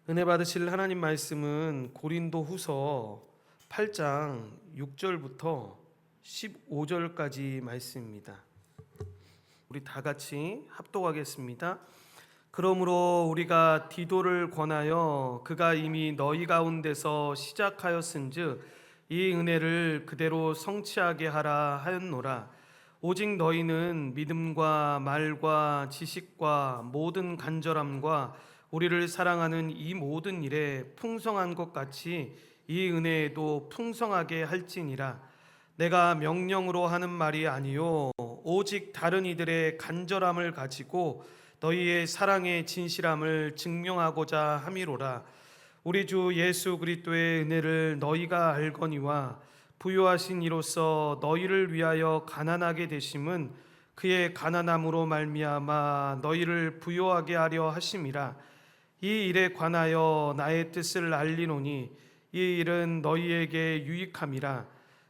은혜 받으실 하나님 말씀은 고린도 후서 8장 6절부터 15절까지 말씀입니다. 우리 다 같이 합독하겠습니다. 그러므로 우리가 디도를 권하여 그가 이미 너희 가운데서 시작하였은즉 이 은혜를 그대로 성취하게 하라 하였노라. 오직 너희는 믿음과 말과 지식과 모든 간절함과 우리를 사랑하는 이 모든 일에 풍성한 것 같이 이 은혜에도 풍성하게 할지니라. 내가 명령으로 하는 말이 아니요 오직 다른 이들의 간절함을 가지고 너희의 사랑의 진실함을 증명하고자 함이로라. 우리 주 예수 그리스도의 은혜를 너희가 알거니와 부요하신 이로써 너희를 위하여 가난하게 되심은 그의 가난함으로 말미암아 너희를 부요하게 하려 하심이라. 이 일에 관하여 나의 뜻을 알리노니 이 일은 너희에게 유익함이라.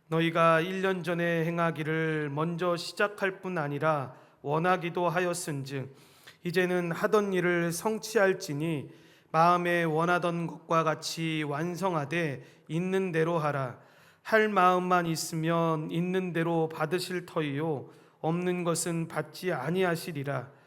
너희가 1년 전에 행하기를 먼저 시작할 뿐 아니라 원하기도 하였은즉 이제는 하던 일을 성취할지니 마음에 원하던 것과 같이 완성하되 있는 대로 하라. 할 마음만 있으면 있는 대로 받으실 터이요 없는 것은 받지 아니하시리라.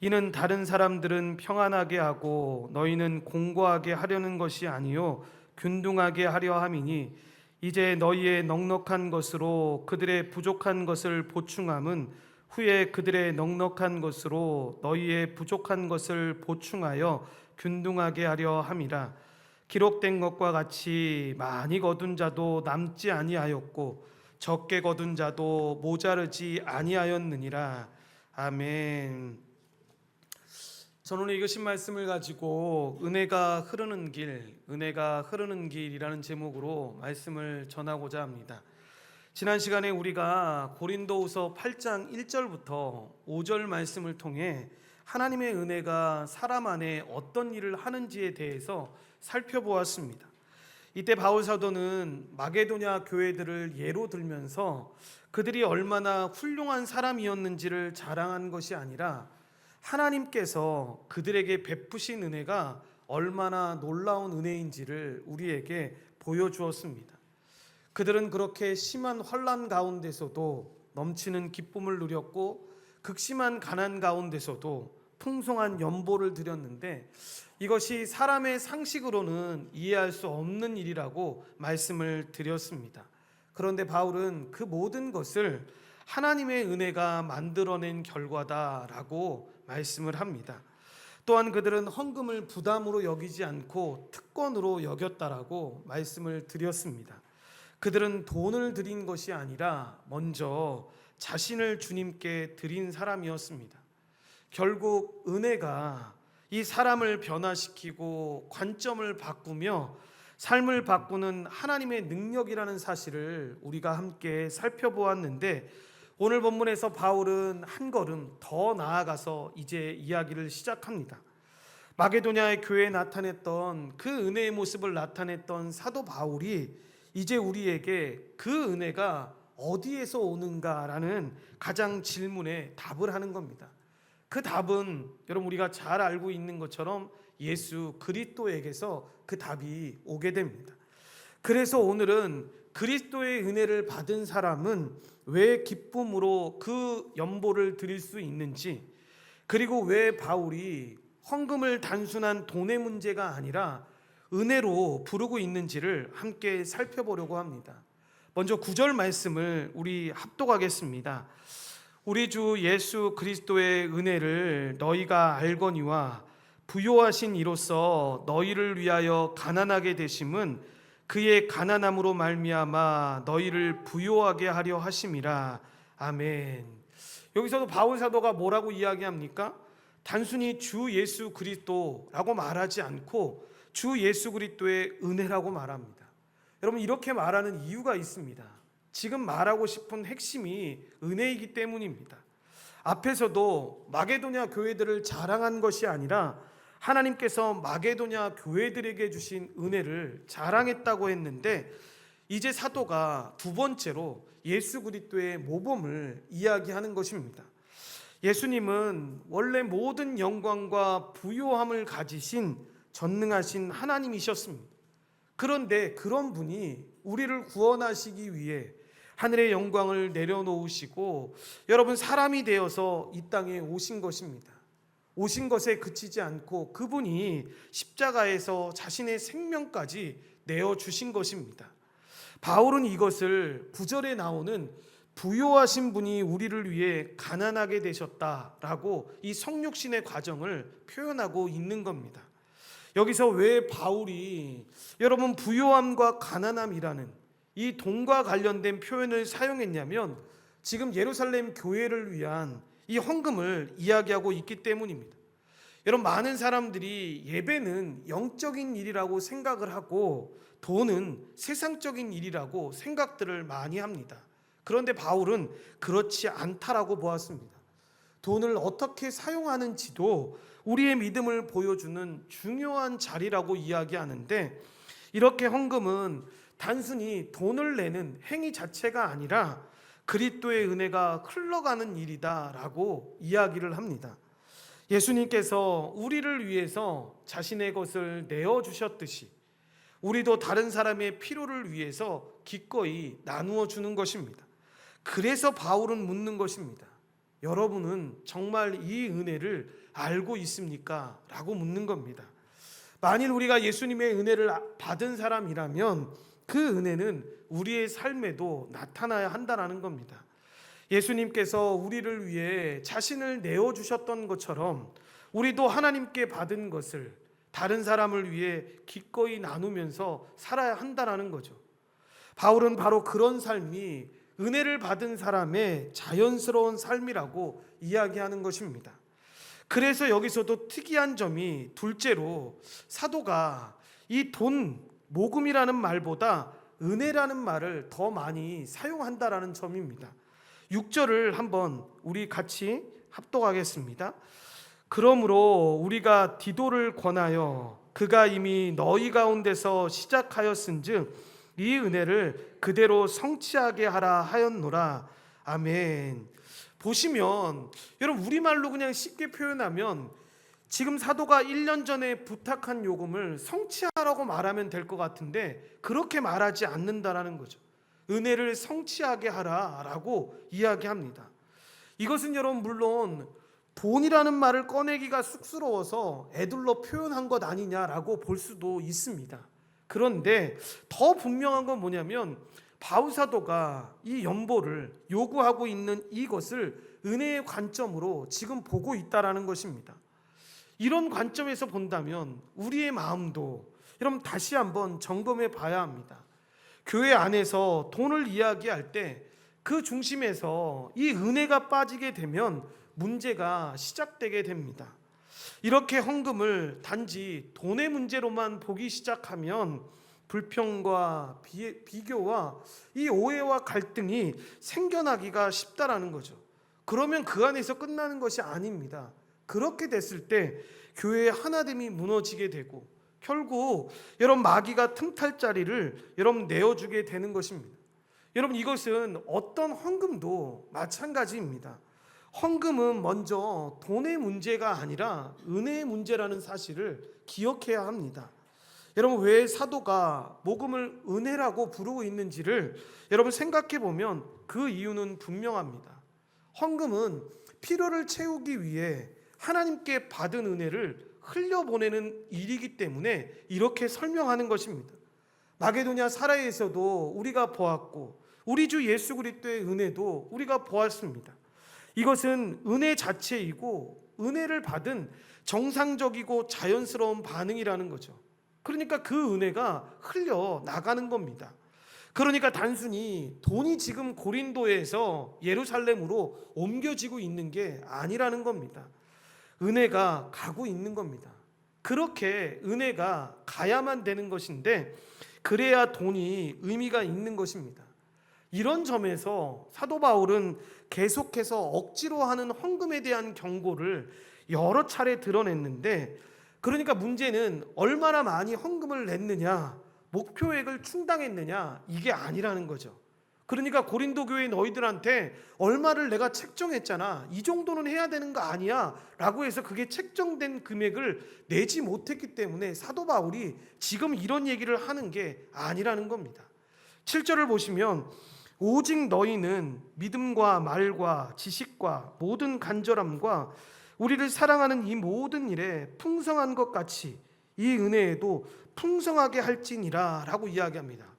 이는 다른 사람들은 평안하게 하고 너희는 공고하게 하려는 것이 아니요 균등하게 하려 함이니 이제 너희의 넉넉한 것으로 그들의 부족한 것을 보충함은 후에 그들의 넉넉한 것으로 너희의 부족한 것을 보충하여 균등하게 하려 함이라. 기록된 것과 같이 많이 거둔 자도 남지 아니하였고 적게 거둔 자도 모자르지 아니하였느니라. 아멘. 저는 오늘 읽으신 말씀을 가지고 은혜가 흐르는 길이라는 제목으로 말씀을 전하고자 합니다. 지난 시간에 우리가 고린도후서 8장 1절부터 5절 말씀을 통해 하나님의 은혜가 사람 안에 어떤 일을 하는지에 대해서 살펴보았습니다. 이때 바울 사도는 마게도냐 교회들을 예로 들면서 그들이 얼마나 훌륭한 사람이었는지를 자랑한 것이 아니라 하나님께서 그들에게 베푸신 은혜가 얼마나 놀라운 은혜인지를 우리에게 보여주었습니다. 그들은 그렇게 심한 환난 가운데서도 넘치는 기쁨을 누렸고 극심한 가난 가운데서도 풍성한 연보를 드렸는데 이것이 사람의 상식으로는 이해할 수 없는 일이라고 말씀을 드렸습니다. 그런데 바울은 그 모든 것을 하나님의 은혜가 만들어낸 결과다라고 말씀을 합니다. 또한 그들은 헌금을 부담으로 여기지 않고 특권으로 여겼다라고 말씀을 드렸습니다. 그들은 돈을 드린 것이 아니라 먼저 자신을 주님께 드린 사람이었습니다. 결국 은혜가 이 사람을 변화시키고 관점을 바꾸며 삶을 바꾸는 하나님의 능력이라는 사실을 우리가 함께 살펴보았는데 오늘 본문에서 바울은 한 걸음 더 나아가서 이제 이야기를 시작합니다. 마게도냐의 교회에 나타냈던 그 은혜의 모습을 나타냈던 사도 바울이 이제 우리에게 그 은혜가 어디에서 오는가라는 가장 질문에 답을 하는 겁니다. 그 답은 여러분 우리가 잘 알고 있는 것처럼 예수 그리스도에게서 그 답이 오게 됩니다. 그래서 오늘은 그리스도의 은혜를 받은 사람은 왜 기쁨으로 그 연보를 드릴 수 있는지, 그리고 왜 바울이 헌금을 단순한 돈의 문제가 아니라 은혜로 부르고 있는지를 함께 살펴보려고 합니다. 먼저 9절 말씀을 우리 합독하겠습니다. 우리 주 예수 그리스도의 은혜를 너희가 알거니와 부요하신 이로써 너희를 위하여 가난하게 되심은 그의 가난함으로 말미암아 너희를 부요하게 하려 하심이라. 아멘. 여기서도 바울 사도가 뭐라고 이야기합니까? 단순히 주 예수 그리스도라고 말하지 않고 주 예수 그리스도의 은혜라고 말합니다. 여러분 이렇게 말하는 이유가 있습니다. 지금 말하고 싶은 핵심이 은혜이기 때문입니다. 앞에서도 마게도냐 교회들을 자랑한 것이 아니라 하나님께서 마게도냐 교회들에게 주신 은혜를 자랑했다고 했는데 이제 사도가 두 번째로 예수 그리스도의 모범을 이야기하는 것입니다. 예수님은 원래 모든 영광과 부요함을 가지신 전능하신 하나님이셨습니다. 그런데 그런 분이 우리를 구원하시기 위해 하늘의 영광을 내려놓으시고 여러분 사람이 되어서 이 땅에 오신 것입니다. 오신 것에 그치지 않고 그분이 십자가에서 자신의 생명까지 내어주신 것입니다. 바울은 이것을 9절에 나오는 부요하신 분이 우리를 위해 가난하게 되셨다라고 이 성육신의 과정을 표현하고 있는 겁니다. 여기서 왜 바울이 여러분 부요함과 가난함이라는 이 돈과 관련된 표현을 사용했냐면 지금 예루살렘 교회를 위한 이 헌금을 이야기하고 있기 때문입니다. 여러분 많은 사람들이 예배는 영적인 일이라고 생각을 하고 돈은 세상적인 일이라고 생각들을 많이 합니다. 그런데 바울은 그렇지 않다라고 보았습니다. 돈을 어떻게 사용하는지도 우리의 믿음을 보여주는 중요한 자리라고 이야기하는데 이렇게 헌금은 단순히 돈을 내는 행위 자체가 아니라 그리스도의 은혜가 흘러가는 일이다라고 이야기를 합니다. 예수님께서 우리를 위해서 자신의 것을 내어주셨듯이 우리도 다른 사람의 필요를 위해서 기꺼이 나누어 주는 것입니다. 그래서 바울은 묻는 것입니다. 여러분은 정말 이 은혜를 알고 있습니까? 라고 묻는 겁니다. 만일 우리가 예수님의 은혜를 받은 사람이라면 그 은혜는 우리의 삶에도 나타나야 한다는 겁니다. 예수님께서 우리를 위해 자신을 내어주셨던 것처럼 우리도 하나님께 받은 것을 다른 사람을 위해 기꺼이 나누면서 살아야 한다는 거죠. 바울은 바로 그런 삶이 은혜를 받은 사람의 자연스러운 삶이라고 이야기하는 것입니다. 그래서 여기서도 특이한 점이 둘째로 사도가 이 돈, 모금이라는 말보다 은혜라는 말을 더 많이 사용한다라는 점입니다. 6절을 한번 우리 같이 합독하겠습니다. 그러므로 우리가 디도를 권하여 그가 이미 너희 가운데서 시작하였은즉 이 은혜를 그대로 성취하게 하라 하였노라. 아멘. 보시면 여러분 우리말로 그냥 쉽게 표현하면 지금 사도가 1년 전에 부탁한 요금을 성취하라고 말하면 될 것 같은데 그렇게 말하지 않는다라는 거죠. 은혜를 성취하게 하라라고 이야기합니다. 이것은 여러분 물론 돈이라는 말을 꺼내기가 쑥스러워서 애둘러 표현한 것 아니냐라고 볼 수도 있습니다. 그런데 더 분명한 건 뭐냐면 바울 사도가 이 연보를 요구하고 있는 이것을 은혜의 관점으로 지금 보고 있다라는 것입니다. 이런 관점에서 본다면 우리의 마음도 여러분 다시 한번 점검해 봐야 합니다. 교회 안에서 돈을 이야기할 때 그 중심에서 이 은혜가 빠지게 되면 문제가 시작되게 됩니다. 이렇게 헌금을 단지 돈의 문제로만 보기 시작하면 불평과 비교와 이 오해와 갈등이 생겨나기가 쉽다라는 거죠. 그러면 그 안에서 끝나는 것이 아닙니다. 그렇게 됐을 때 교회의 하나됨이 무너지게 되고 결국 여러분 마귀가 틈탈 자리를 여러분 내어주게 되는 것입니다. 여러분 이것은 어떤 헌금도 마찬가지입니다. 헌금은 먼저 돈의 문제가 아니라 은혜의 문제라는 사실을 기억해야 합니다. 여러분 왜 사도가 모금을 은혜라고 부르고 있는지를 여러분 생각해 보면 그 이유는 분명합니다. 헌금은 필요를 채우기 위해 하나님께 받은 은혜를 흘려보내는 일이기 때문에 이렇게 설명하는 것입니다. 마게도냐 사라에서도 우리가 보았고 우리 주 예수 그리스도의 은혜도 우리가 보았습니다. 이것은 은혜 자체이고 은혜를 받은 정상적이고 자연스러운 반응이라는 거죠. 그러니까 그 은혜가 흘려 나가는 겁니다. 그러니까 단순히 돈이 지금 고린도에서 예루살렘으로 옮겨지고 있는 게 아니라는 겁니다. 은혜가 가고 있는 겁니다. 그렇게 은혜가 가야만 되는 것인데 그래야 돈이 의미가 있는 것입니다. 이런 점에서 사도 바울은 계속해서 억지로 하는 헌금에 대한 경고를 여러 차례 드러냈는데 그러니까 문제는 얼마나 많이 헌금을 냈느냐 목표액을 충당했느냐 이게 아니라는 거죠. 그러니까 고린도 교회 너희들한테 얼마를 내가 책정했잖아, 이 정도는 해야 되는 거 아니야 라고 해서 그게 책정된 금액을 내지 못했기 때문에 사도 바울이 지금 이런 얘기를 하는 게 아니라는 겁니다. 7절을 보시면 오직 너희는 믿음과 말과 지식과 모든 간절함과 우리를 사랑하는 이 모든 일에 풍성한 것 같이 이 은혜에도 풍성하게 할지니라 라고 이야기합니다.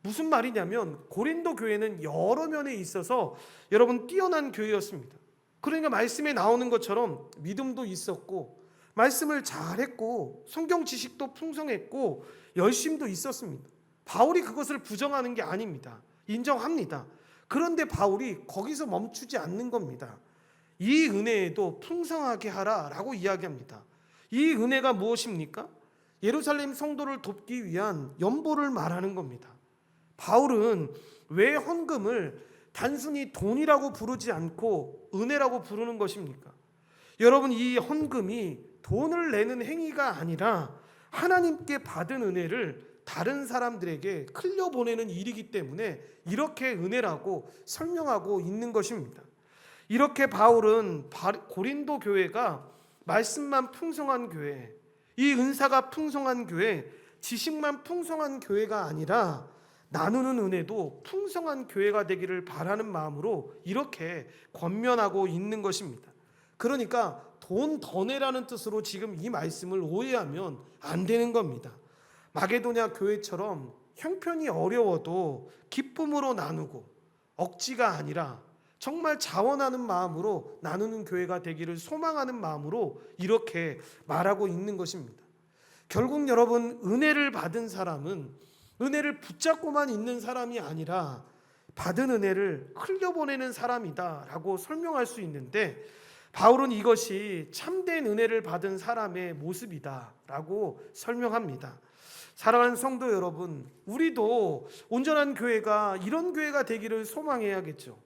무슨 말이냐면 고린도 교회는 여러 면에 있어서 여러분 뛰어난 교회였습니다. 그러니까 말씀에 나오는 것처럼 믿음도 있었고 말씀을 잘했고 성경 지식도 풍성했고 열심도 있었습니다. 바울이 그것을 부정하는 게 아닙니다. 인정합니다. 그런데 바울이 거기서 멈추지 않는 겁니다. 이 은혜에도 풍성하게 하라 라고 이야기합니다. 이 은혜가 무엇입니까? 예루살렘 성도를 돕기 위한 연보를 말하는 겁니다. 바울은 왜 헌금을 단순히 돈이라고 부르지 않고 은혜라고 부르는 것입니까? 여러분, 이 헌금이 돈을 내는 행위가 아니라 하나님께 받은 은혜를 다른 사람들에게 흘려보내는 일이기 때문에 이렇게 은혜라고 설명하고 있는 것입니다. 이렇게 바울은 고린도 교회가 말씀만 풍성한 교회, 이 은사가 풍성한 교회, 지식만 풍성한 교회가 아니라 나누는 은혜도 풍성한 교회가 되기를 바라는 마음으로 이렇게 권면하고 있는 것입니다. 그러니까 돈 더 내라는 뜻으로 지금 이 말씀을 오해하면 안 되는 겁니다. 마게도냐 교회처럼 형편이 어려워도 기쁨으로 나누고 억지가 아니라 정말 자원하는 마음으로 나누는 교회가 되기를 소망하는 마음으로 이렇게 말하고 있는 것입니다. 결국 여러분, 은혜를 받은 사람은 은혜를 붙잡고만 있는 사람이 아니라 받은 은혜를 흘려보내는 사람이다 라고 설명할 수 있는데, 바울은 이것이 참된 은혜를 받은 사람의 모습이다 라고 설명합니다. 사랑하는 성도 여러분, 우리도 온전한 교회가 이런 교회가 되기를 소망해야겠죠.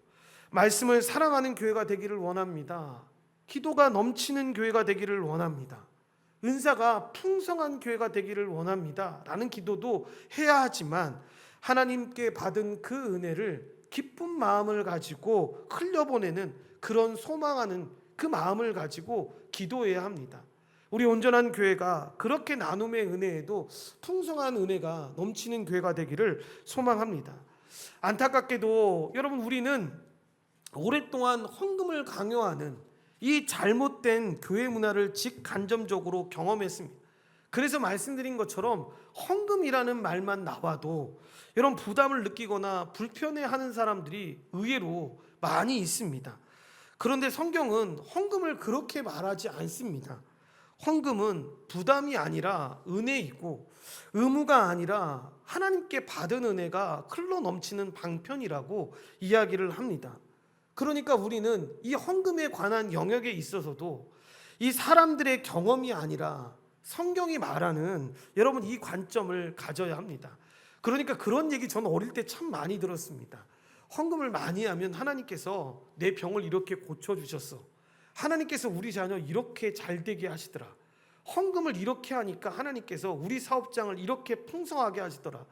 말씀을 사랑하는 교회가 되기를 원합니다. 기도가 넘치는 교회가 되기를 원합니다. 은사가 풍성한 교회가 되기를 원합니다 라는 기도도 해야 하지만 하나님께 받은 그 은혜를 기쁜 마음을 가지고 흘려보내는 그런 소망하는 그 마음을 가지고 기도해야 합니다. 우리 온전한 교회가 그렇게 나눔의 은혜에도 풍성한 은혜가 넘치는 교회가 되기를 소망합니다. 안타깝게도 여러분, 우리는 오랫동안 헌금을 강요하는 이 잘못된 교회 문화를 직간접적으로 경험했습니다. 그래서 말씀드린 것처럼 헌금이라는 말만 나와도 여러분 부담을 느끼거나 불편해하는 사람들이 의외로 많이 있습니다. 그런데 성경은 헌금을 그렇게 말하지 않습니다. 헌금은 부담이 아니라 은혜이고 의무가 아니라 하나님께 받은 은혜가 흘러 넘치는 방편이라고 이야기를 합니다. 그러니까 우리는 이 헌금에 관한 영역에 있어서도 이 사람들의 경험이 아니라 성경이 말하는 여러분 이 관점을 가져야 합니다. 그러니까 그런 얘기 저는 어릴 때 참 많이 들었습니다. 헌금을 많이 하면 하나님께서 내 병을 이렇게 고쳐주셨어. 하나님께서 우리 자녀 이렇게 잘 되게 하시더라. 헌금을 이렇게 하니까 하나님께서 우리 사업장을 이렇게 풍성하게 하시더라.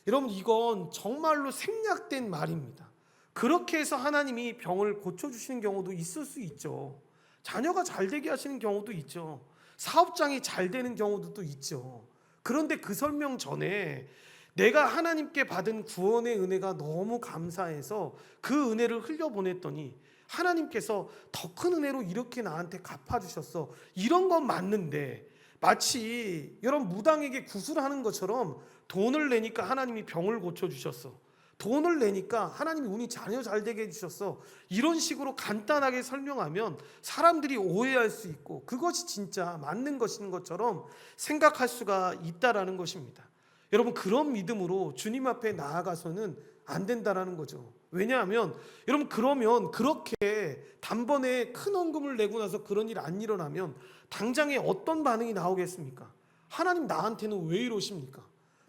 여러분, 이건 정말로 생략된 말입니다. 그렇게 해서 하나님이 병을 고쳐주시는 경우도 있을 수 있죠. 자녀가 잘 되게 하시는 경우도 있죠. 사업장이 잘 되는 경우도 있죠. 그런데 그 설명 전에 내가 하나님께 받은 구원의 은혜가 너무 감사해서 그 은혜를 흘려보냈더니 하나님께서 더 큰 은혜로 이렇게 나한테 갚아주셨어. 이런 건 맞는데 마치 여러분 무당에게 구슬하는 것처럼 돈을 내니까 하나님이 병을 고쳐주셨어. 돈을 내니까 하나님이 운이 자녀 잘 되게 해주셨어. 이런 식으로 간단하게 설명하면 사람들이 오해할 수 있고 그것이 진짜 맞는 것인 것처럼 생각할 수가 있다라는 것입니다. 여러분, 그런 믿음으로 주님 앞에 나아가서는 안 된다라는 거죠. 왜냐하면 여러분, 그러면 그렇게 단번에 큰 헌금을 내고 나서 그런 일 안 일어나면 당장에 어떤 반응이 나오겠습니까? 하나님 나한테는 왜 이러십니까?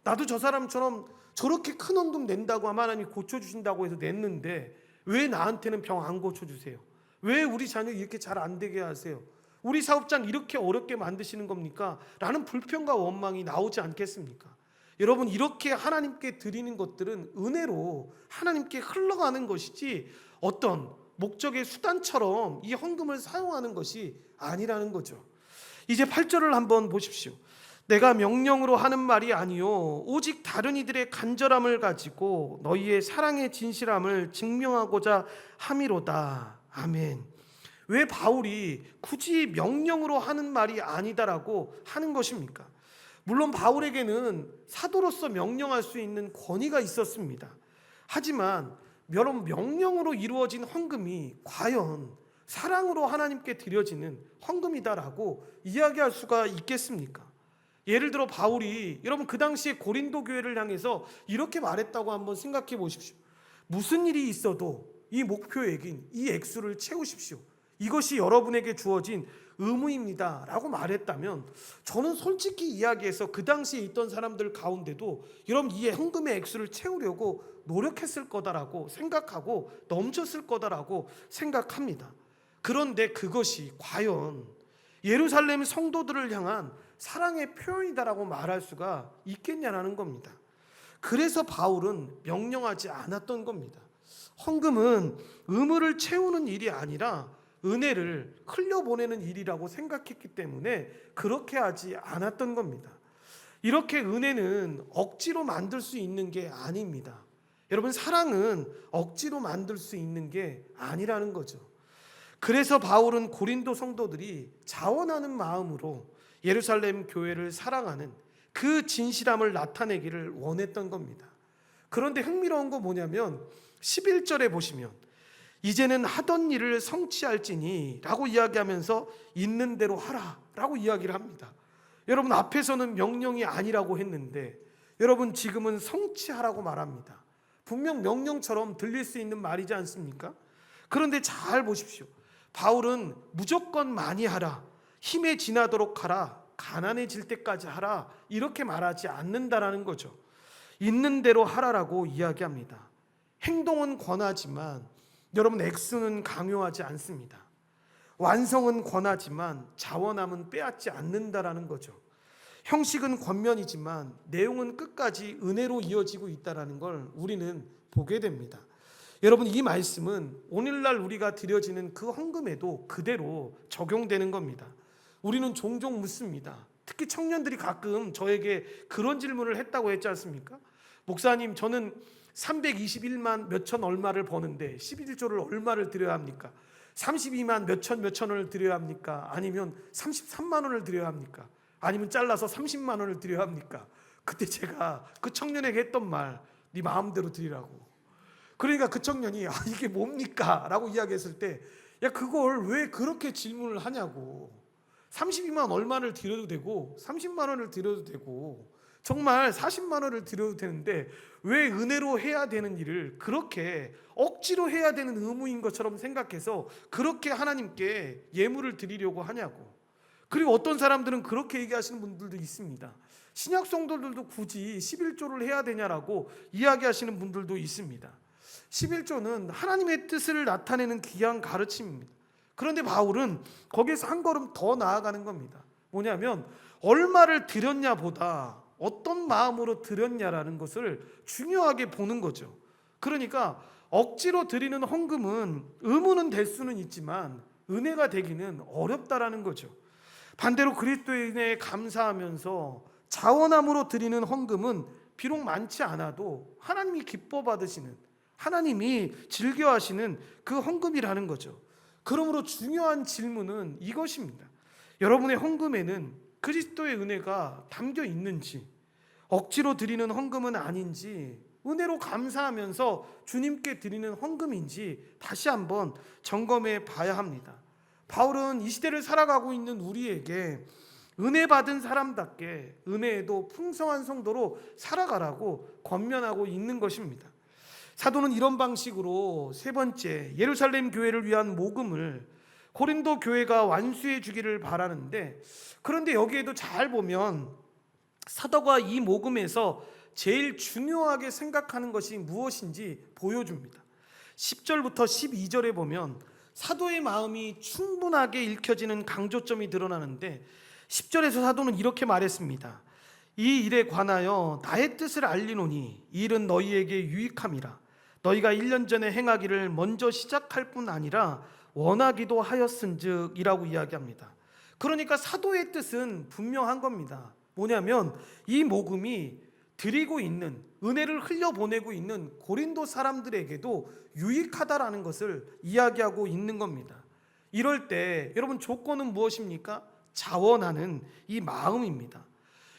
나도 저 사람처럼 저렇게 큰 헌금 낸다고 하면 하나님이 고쳐주신다고 해서 냈는데 왜 나한테는 병 안 고쳐주세요? 왜 우리 자녀 이렇게 잘 안 되게 하세요? 우리 사업장 이렇게 어렵게 만드시는 겁니까? 라는 불평과 원망이 나오지 않겠습니까? 여러분, 이렇게 하나님께 드리는 것들은 은혜로 하나님께 흘러가는 것이지 어떤 목적의 수단처럼 이 헌금을 사용하는 것이 아니라는 거죠. 이제 8절을 한번 보십시오. 내가 명령으로 하는 말이 아니요 오직 다른 이들의 간절함을 가지고 너희의 사랑의 진실함을 증명하고자 함이로다. 아멘. 왜 바울이 굳이 명령으로 하는 말이 아니다라고 하는 것입니까? 물론 바울에게는 사도로서 명령할 수 있는 권위가 있었습니다. 하지만 여러분, 명령으로 이루어진 헌금이 과연 사랑으로 하나님께 드려지는 헌금이다라고 이야기할 수가 있겠습니까? 예를 들어 바울이 여러분 그 당시에 고린도 교회를 향해서 이렇게 말했다고 한번 생각해 보십시오. 무슨 일이 있어도 이 목표액인 이 액수를 채우십시오. 이것이 여러분에게 주어진 의무입니다 라고 말했다면, 저는 솔직히 이야기해서 그 당시에 있던 사람들 가운데도 여러분 이 헌금의 액수를 채우려고 노력했을 거다라고 생각하고 넘쳤을 거다라고 생각합니다. 그런데 그것이 과연 예루살렘 성도들을 향한 사랑의 표현이다라고 말할 수가 있겠냐라는 겁니다. 그래서 바울은 명령하지 않았던 겁니다. 헌금은 의무를 채우는 일이 아니라 은혜를 흘려보내는 일이라고 생각했기 때문에 그렇게 하지 않았던 겁니다. 이렇게 은혜는 억지로 만들 수 있는 게 아닙니다. 여러분, 사랑은 억지로 만들 수 있는 게 아니라는 거죠. 그래서 바울은 고린도 성도들이 자원하는 마음으로 예루살렘 교회를 사랑하는 그 진실함을 나타내기를 원했던 겁니다. 그런데 흥미로운 거 뭐냐면 11절에 보시면 이제는 하던 일을 성취할지니 라고 이야기하면서 있는 대로 하라 라고 이야기를 합니다. 여러분, 앞에서는 명령이 아니라고 했는데 여러분 지금은 성취하라고 말합니다. 분명 명령처럼 들릴 수 있는 말이지 않습니까? 그런데 잘 보십시오. 바울은 무조건 많이 하라, 힘에 지나도록 하라, 가난해질 때까지 하라 이렇게 말하지 않는다라는 거죠. 있는 대로 하라라고 이야기합니다. 행동은 권하지만 여러분 액수는 강요하지 않습니다. 완성은 권하지만 자원함은 빼앗지 않는다라는 거죠. 형식은 권면이지만 내용은 끝까지 은혜로 이어지고 있다는 걸 우리는 보게 됩니다. 여러분, 이 말씀은 오늘날 우리가 드려지는 그 헌금에도 그대로 적용되는 겁니다. 우리는 종종 묻습니다. 특히 청년들이 가끔 저에게 그런 질문을 했다고 했지 않습니까? 목사님, 저는 321만 몇천 얼마를 버는데 11조를 얼마를 드려야 합니까? 32만 몇천 원을 드려야 합니까? 아니면 33만 원을 드려야 합니까? 아니면 잘라서 30만 원을 드려야 합니까? 그때 제가 그 청년에게 했던 말, 네 마음대로 드리라고. 그러니까 그 청년이 이게 뭡니까? 라고 이야기했을 때, 야, 그걸 왜 그렇게 질문을 하냐고. 32만 얼마를 드려도 되고 30만 원을 드려도 되고 정말 40만 원을 드려도 되는데 왜 은혜로 해야 되는 일을 그렇게 억지로 해야 되는 의무인 것처럼 생각해서 그렇게 하나님께 예물을 드리려고 하냐고. 그리고 어떤 사람들은 그렇게 얘기하시는 분들도 있습니다. 신약 성도들도 굳이 11조를 해야 되냐라고 이야기하시는 분들도 있습니다. 11조는 하나님의 뜻을 나타내는 귀한 가르침입니다. 그런데 바울은 거기에서 한 걸음 더 나아가는 겁니다. 뭐냐면 얼마를 드렸냐보다 어떤 마음으로 드렸냐라는 것을 중요하게 보는 거죠. 그러니까 억지로 드리는 헌금은 의무는 될 수는 있지만 은혜가 되기는 어렵다라는 거죠. 반대로 그리스도의 은혜에 감사하면서 자원함으로 드리는 헌금은 비록 많지 않아도 하나님이 기뻐 받으시는, 하나님이 즐겨하시는 그 헌금이라는 거죠. 그러므로 중요한 질문은 이것입니다. 여러분의 헌금에는 그리스도의 은혜가 담겨 있는지, 억지로 드리는 헌금은 아닌지, 은혜로 감사하면서 주님께 드리는 헌금인지 다시 한번 점검해 봐야 합니다. 바울은 이 시대를 살아가고 있는 우리에게 은혜 받은 사람답게 은혜에도 풍성한 성도로 살아가라고 권면하고 있는 것입니다. 사도는 이런 방식으로 세 번째, 예루살렘 교회를 위한 모금을 고린도 교회가 완수해 주기를 바라는데, 그런데 여기에도 잘 보면 사도가 이 모금에서 제일 중요하게 생각하는 것이 무엇인지 보여줍니다. 10절부터 12절에 보면 사도의 마음이 충분하게 읽혀지는 강조점이 드러나는데 10절에서 사도는 이렇게 말했습니다. 이 일에 관하여 나의 뜻을 알리노니 이 일은 너희에게 유익함이라. 너희가 1년 전에 행하기를 먼저 시작할 뿐 아니라 원하기도 하였은즉 이라고 이야기합니다. 그러니까 사도의 뜻은 분명한 겁니다. 뭐냐면 이 복음이 드리고 있는, 은혜를 흘려보내고 있는 고린도 사람들에게도 유익하다라는 것을 이야기하고 있는 겁니다. 이럴 때 여러분 조건은 무엇입니까? 자원하는 이 마음입니다.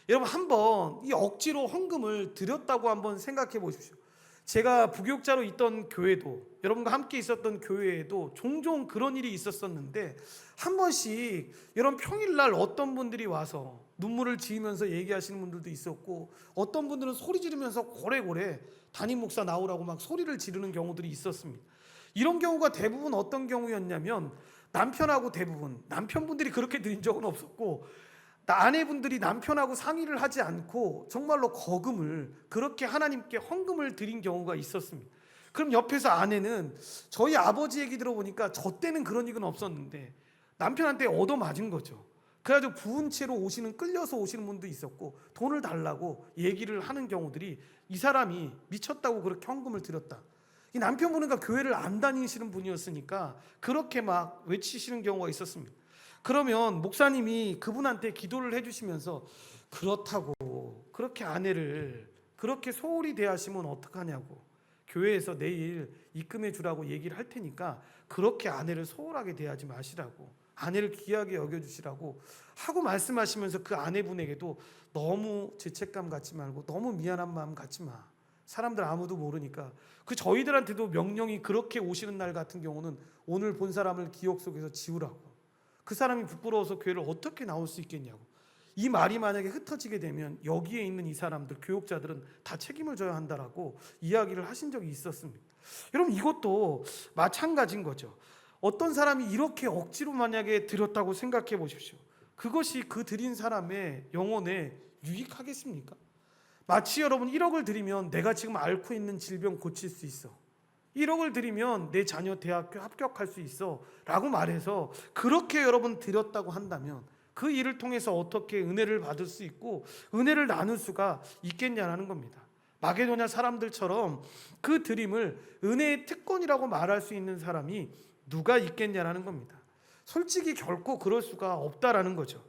여러분 한번 이 억지로 헌금을 드렸다고 한번 생각해 보십시오. 제가 부교육자로 있던 교회도, 여러분과 함께 있었던 교회에도 종종 그런 일이 있었었는데, 한 번씩 여러분 평일날 어떤 분들이 와서 눈물을 지으면서 얘기하시는 분들도 있었고, 어떤 분들은 소리 지르면서 고래고래 담임 목사 나오라고 막 소리를 지르는 경우들이 있었습니다. 이런 경우가 대부분 어떤 경우였냐면, 남편하고 대부분 남편분들이 그렇게 드린 적은 없었고, 아내분들이 남편하고 상의를 하지 않고 정말로 거금을, 그렇게 하나님께 헌금을 드린 경우가 있었습니다. 그럼 옆에서 아내는, 저희 아버지 얘기 들어보니까 저 때는 그런 일은 없었는데 남편한테 얻어맞은 거죠. 그래가지고 부은 채로 끌려서 오시는 분도 있었고, 돈을 달라고 얘기를 하는 경우들이, 이 사람이 미쳤다고 그렇게 헌금을 드렸다. 이 남편분은 교회를 안 다니시는 분이었으니까 그렇게 막 외치시는 경우가 있었습니다. 그러면 목사님이 그분한테 기도를 해주시면서, 그렇다고 그렇게 아내를 그렇게 소홀히 대하시면 어떡하냐고, 교회에서 내일 입금해 주라고 얘기를 할 테니까 그렇게 아내를 소홀하게 대하지 마시라고, 아내를 귀하게 여겨주시라고 하고 말씀하시면서, 그 아내분에게도 너무 죄책감 갖지 말고 너무 미안한 마음 갖지 마, 사람들 아무도 모르니까. 저희들한테도 명령이 그렇게 오시는 날 같은 경우는 오늘 본 사람을 기억 속에서 지우라고, 그 사람이 부끄러워서 교회를 어떻게 나올 수 있겠냐고. 이 말이 만약에 흩어지게 되면 여기에 있는 이 사람들, 교육자들은 다 책임을 져야 한다라고 이야기를 하신 적이 있었습니다. 여러분 이것도 마찬가지인 거죠. 어떤 사람이 이렇게 억지로 만약에 드렸다고 생각해 보십시오. 그것이 그 드린 사람의 영혼에 유익하겠습니까? 마치 여러분 1억을 드리면 내가 지금 앓고 있는 질병 고칠 수 있어, 1억을 드리면 내 자녀 대학교 합격할 수 있어 라고 말해서 그렇게 여러분 드렸다고 한다면, 그 일을 통해서 어떻게 은혜를 받을 수 있고 은혜를 나눌 수가 있겠냐는 겁니다. 마게도냐 사람들처럼 그 드림을 은혜의 특권이라고 말할 수 있는 사람이 누가 있겠냐는 겁니다. 솔직히 결코 그럴 수가 없다라는 거죠.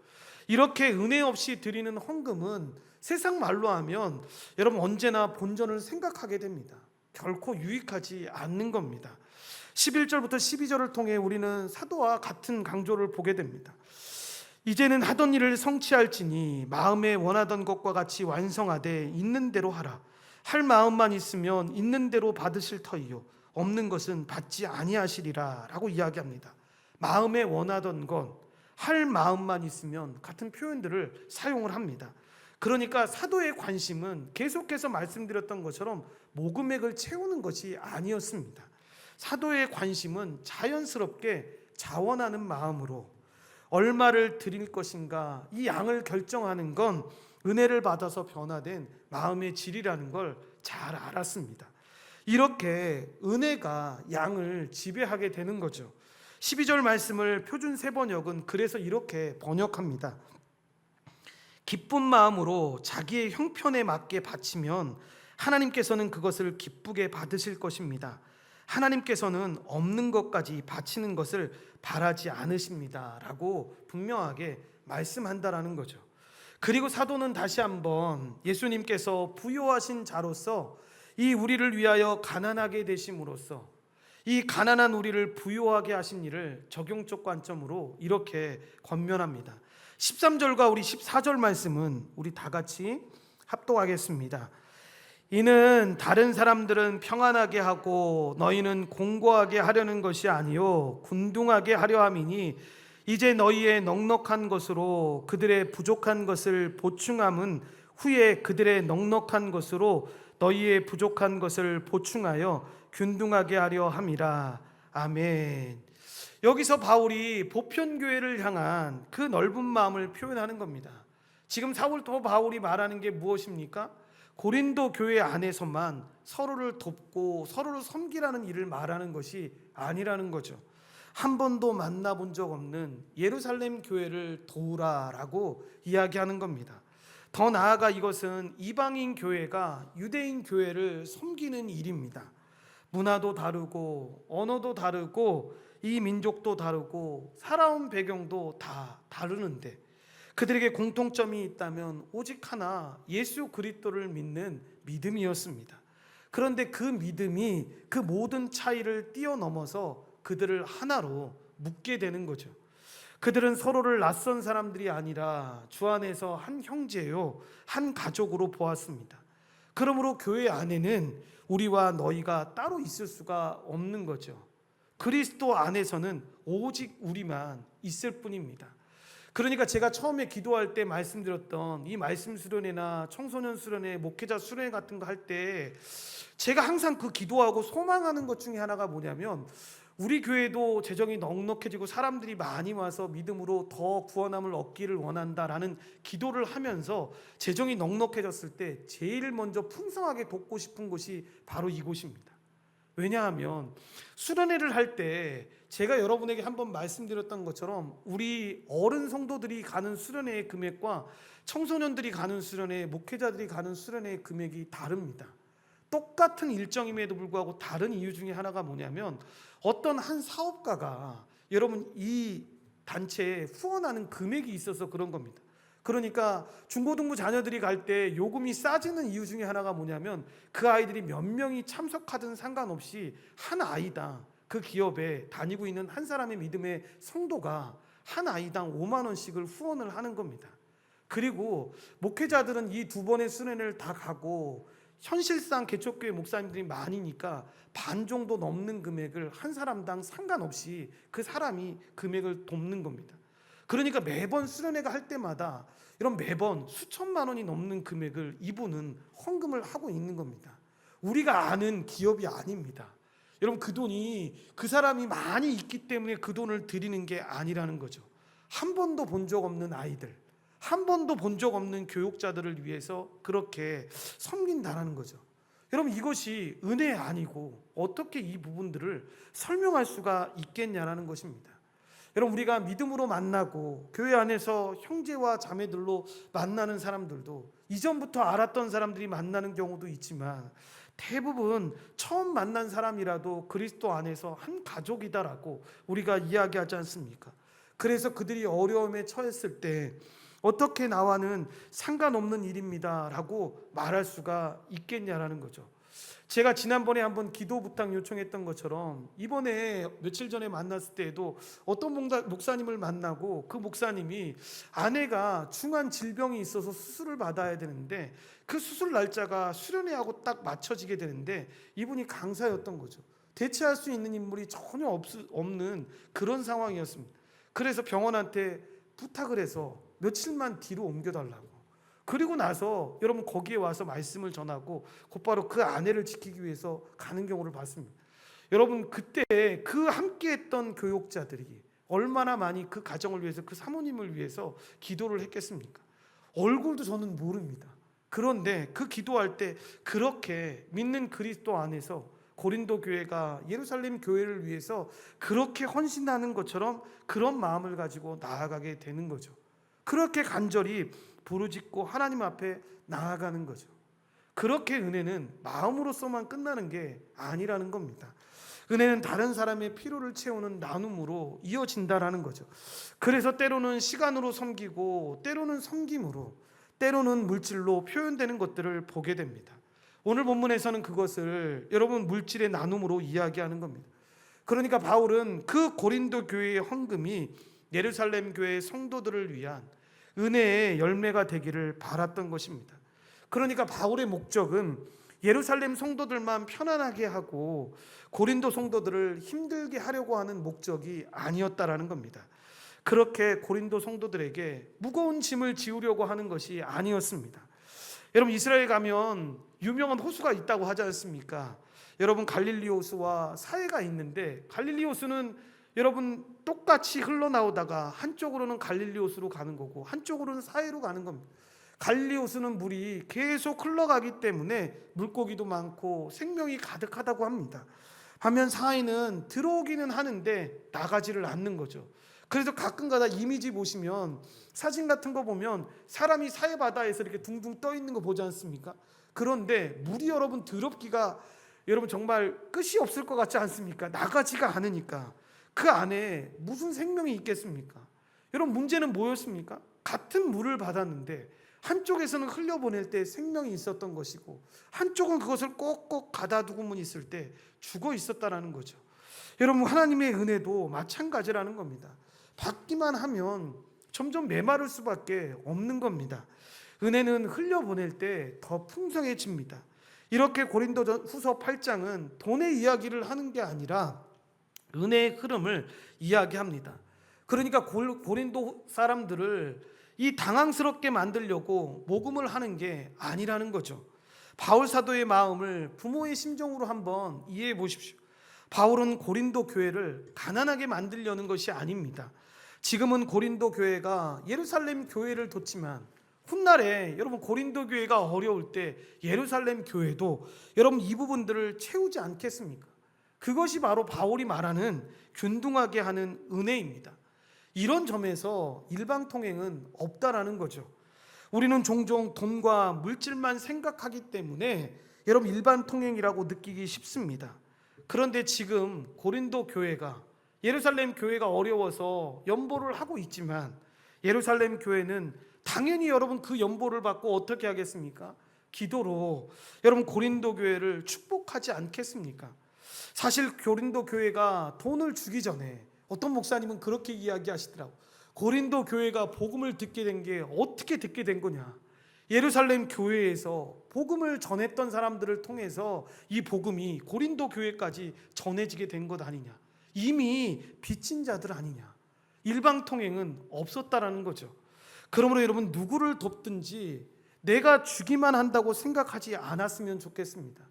이렇게 은혜 없이 드리는 헌금은 세상 말로 하면 여러분 언제나 본전을 생각하게 됩니다. 결코 유익하지 않는 겁니다. 11절부터 12절을 통해 우리는 사도와 같은 강조를 보게 됩니다. 이제는 하던 일을 성취할지니 마음에 원하던 것과 같이 완성하되 있는 대로 하라. 할 마음만 있으면 있는 대로 받으실 터이요 없는 것은 받지 아니하시리라 라고 이야기합니다. 마음에 원하던 것, 할 마음만 있으면 같은 표현들을 사용을 합니다. 그러니까 사도의 관심은 계속해서 말씀드렸던 것처럼 모금액을 채우는 것이 아니었습니다. 사도의 관심은 자연스럽게 자원하는 마음으로 얼마를 드릴 것인가, 이 양을 결정하는 건 은혜를 받아서 변화된 마음의 질이라는 걸 잘 알았습니다. 이렇게 은혜가 양을 지배하게 되는 거죠. 12절 말씀을 표준 세번역은 그래서 이렇게 번역합니다. 기쁜 마음으로 자기의 형편에 맞게 바치면 하나님께서는 그것을 기쁘게 받으실 것입니다. 하나님께서는 없는 것까지 바치는 것을 바라지 않으십니다 라고 분명하게 말씀한다라는 거죠. 그리고 사도는 다시 한번 예수님께서 부요하신 자로서 이 우리를 위하여 가난하게 되심으로써 이 가난한 우리를 부요하게 하신 일을 적용적 관점으로 이렇게 권면합니다. 13절과 우리 14절 말씀은 우리 다 같이 합독하겠습니다. 이는 다른 사람들은 평안하게 하고 너희는 공고하게 하려는 것이 아니요 군둥하게 하려 함이니 이제 너희의 넉넉한 것으로 그들의 부족한 것을 보충함은 후에 그들의 넉넉한 것으로 너희의 부족한 것을 보충하여 균등하게 하려 함이라. 아멘. 여기서 바울이 보편교회를 향한 그 넓은 마음을 표현하는 겁니다. 지금 사울도 바울이 말하는 게 무엇입니까? 고린도 교회 안에서만 서로를 돕고 서로를 섬기라는 일을 말하는 것이 아니라는 거죠. 한 번도 만나본 적 없는 예루살렘 교회를 도우라라고 이야기하는 겁니다. 더 나아가 이것은 이방인 교회가 유대인 교회를 섬기는 일입니다. 문화도 다르고 언어도 다르고 이 민족도 다르고 살아온 배경도 다 다르는데 그들에게 공통점이 있다면 오직 하나, 예수 그리스도를 믿는 믿음이었습니다. 그런데 그 믿음이 그 모든 차이를 뛰어넘어서 그들을 하나로 묶게 되는 거죠. 그들은 서로를 낯선 사람들이 아니라 주 안에서 한 형제요, 한 가족으로 보았습니다. 그러므로 교회 안에는 우리와 너희가 따로 있을 수가 없는 거죠. 그리스도 안에서는 오직 우리만 있을 뿐입니다. 그러니까 제가 처음에 기도할 때 말씀드렸던 이 말씀 수련회나 청소년 수련회, 목회자 수련회 같은 거 할 때 제가 항상 그 기도하고 소망하는 것 중에 하나가 뭐냐면 우리 교회도 재정이 넉넉해지고 사람들이 많이 와서 믿음으로 더 구원함을 얻기를 원한다라는 기도를 하면서 재정이 넉넉해졌을 때 제일 먼저 풍성하게 돕고 싶은 곳이 바로 이곳입니다. 왜냐하면 수련회를 할 때 제가 여러분에게 한번 말씀드렸던 것처럼 우리 어른 성도들이 가는 수련회의 금액과 청소년들이 가는 수련회, 목회자들이 가는 수련회의 금액이 다릅니다. 똑같은 일정임에도 불구하고 다른 이유 중에 하나가 뭐냐면 어떤 한 사업가가 여러분 이 단체에 후원하는 금액이 있어서 그런 겁니다. 그러니까 중고등부 자녀들이 갈 때 요금이 싸지는 이유 중에 하나가 뭐냐면 그 아이들이 몇 명이 참석하든 상관없이 한 아이당 그 기업에 다니고 있는 한 사람의 믿음의 성도가 한 아이당 5만 원씩을 후원을 하는 겁니다. 그리고 목회자들은 이 두 번의 수련회를 다 가고 현실상 개척교회 목사님들이 많으니까 반 정도 넘는 금액을 한 사람당 상관없이 그 사람이 금액을 돕는 겁니다. 그러니까 매번 수련회가 할 때마다 이런 매번 수천만 원이 넘는 금액을 이분은 헌금을 하고 있는 겁니다. 우리가 아는 기업이 아닙니다. 여러분 그 돈이 그 사람이 많이 있기 때문에 그 돈을 드리는 게 아니라는 거죠. 한 번도 본 적 없는 아이들, 한 번도 본 적 없는 교육자들을 위해서 그렇게 섬긴다는 거죠. 여러분 이것이 은혜 아니고 어떻게 이 부분들을 설명할 수가 있겠냐라는 것입니다. 여러분 우리가 믿음으로 만나고 교회 안에서 형제와 자매들로 만나는 사람들도 이전부터 알았던 사람들이 만나는 경우도 있지만 대부분 처음 만난 사람이라도 그리스도 안에서 한 가족이다라고 우리가 이야기하지 않습니까? 그래서 그들이 어려움에 처했을 때 어떻게 나와는 상관없는 일입니다 라고 말할 수가 있겠냐라는 거죠. 제가 지난번에 한번 기도 부탁 요청했던 것처럼 이번에 며칠 전에 만났을 때에도 어떤 목사님을 만나고 그 목사님이 아내가 중한 질병이 있어서 수술을 받아야 되는데 그 수술 날짜가 수련회하고 딱 맞춰지게 되는데 이분이 강사였던 거죠. 대체할 수 있는 인물이 전혀 없는 그런 상황이었습니다. 그래서 병원한테 부탁을 해서 며칠만 뒤로 옮겨달라고. 그리고 나서 여러분 거기에 와서 말씀을 전하고 곧바로 그 아내를 지키기 위해서 가는 경우를 봤습니다. 여러분 그때 그 함께했던 교육자들이 얼마나 많이 그 가정을 위해서 그 사모님을 위해서 기도를 했겠습니까? 얼굴도 저는 모릅니다. 그런데 그 기도할 때 그렇게 믿는 그리스도 안에서 고린도 교회가 예루살렘 교회를 위해서 그렇게 헌신하는 것처럼 그런 마음을 가지고 나아가게 되는 거죠. 그렇게 간절히 부르짖고 하나님 앞에 나아가는 거죠. 그렇게 은혜는 마음으로서만 끝나는 게 아니라는 겁니다. 은혜는 다른 사람의 필요를 채우는 나눔으로 이어진다라는 거죠. 그래서 때로는 시간으로 섬기고 때로는 섬김으로 때로는 물질로 표현되는 것들을 보게 됩니다. 오늘 본문에서는 그것을 여러분 물질의 나눔으로 이야기하는 겁니다. 그러니까 바울은 그 고린도 교회의 헌금이 예루살렘 교회의 성도들을 위한 은혜의 열매가 되기를 바랐던 것입니다. 그러니까 바울의 목적은 예루살렘 성도들만 편안하게 하고 고린도 성도들을 힘들게 하려고 하는 목적이 아니었다라는 겁니다. 그렇게 고린도 성도들에게 무거운 짐을 지우려고 하는 것이 아니었습니다. 여러분 이스라엘 가면 유명한 호수가 있다고 하지 않습니까? 여러분 갈릴리 호수와 사해가 있는데 갈릴리 호수는 여러분 똑같이 흘러나오다가 한쪽으로는 갈릴리 호수로 가는 거고 한쪽으로는 사해로 가는 겁니다. 갈릴리 호수는 물이 계속 흘러가기 때문에 물고기도 많고 생명이 가득하다고 합니다. 반면 사해는 들어오기는 하는데 나가지를 않는 거죠. 그래서 가끔가다 이미지 보시면 사진 같은 거 보면 사람이 사해바다에서 이렇게 둥둥 떠 있는 거 보지 않습니까? 그런데 물이 여러분 더럽기가 여러분 정말 끝이 없을 것 같지 않습니까? 나가지가 않으니까. 그 안에 무슨 생명이 있겠습니까? 여러분 문제는 뭐였습니까? 같은 물을 받았는데 한쪽에서는 흘려보낼 때 생명이 있었던 것이고 한쪽은 그것을 꼭꼭 가다두고만 있을 때 죽어 있었다라는 거죠. 여러분 하나님의 은혜도 마찬가지라는 겁니다. 받기만 하면 점점 메마를 수밖에 없는 겁니다. 은혜는 흘려보낼 때 더 풍성해집니다. 이렇게 고린도후서 8장은 돈의 이야기를 하는 게 아니라 은혜의 흐름을 이야기합니다. 그러니까 고린도 사람들을 이 당황스럽게 만들려고 모금을 하는 게 아니라는 거죠. 바울 사도의 마음을 부모의 심정으로 한번 이해해 보십시오. 바울은 고린도 교회를 가난하게 만들려는 것이 아닙니다. 지금은 고린도 교회가 예루살렘 교회를 뒀지만 훗날에 여러분 고린도 교회가 어려울 때 예루살렘 교회도 여러분 이 부분들을 채우지 않겠습니까? 그것이 바로 바울이 말하는 균등하게 하는 은혜입니다. 이런 점에서 일방통행은 없다라는 거죠. 우리는 종종 돈과 물질만 생각하기 때문에 여러분 일반통행이라고 느끼기 쉽습니다. 그런데 지금 고린도 교회가 예루살렘 교회가 어려워서 연보를 하고 있지만 예루살렘 교회는 당연히 여러분 그 연보를 받고 어떻게 하겠습니까? 기도로 여러분 고린도 교회를 축복하지 않겠습니까? 사실 고린도 교회가 돈을 주기 전에 어떤 목사님은 그렇게 이야기하시더라고. 고린도 교회가 복음을 듣게 된 게 어떻게 듣게 된 거냐? 예루살렘 교회에서 복음을 전했던 사람들을 통해서 이 복음이 고린도 교회까지 전해지게 된 것 아니냐? 이미 빚진 자들 아니냐? 일방통행은 없었다라는 거죠. 그러므로 여러분 누구를 돕든지 내가 주기만 한다고 생각하지 않았으면 좋겠습니다.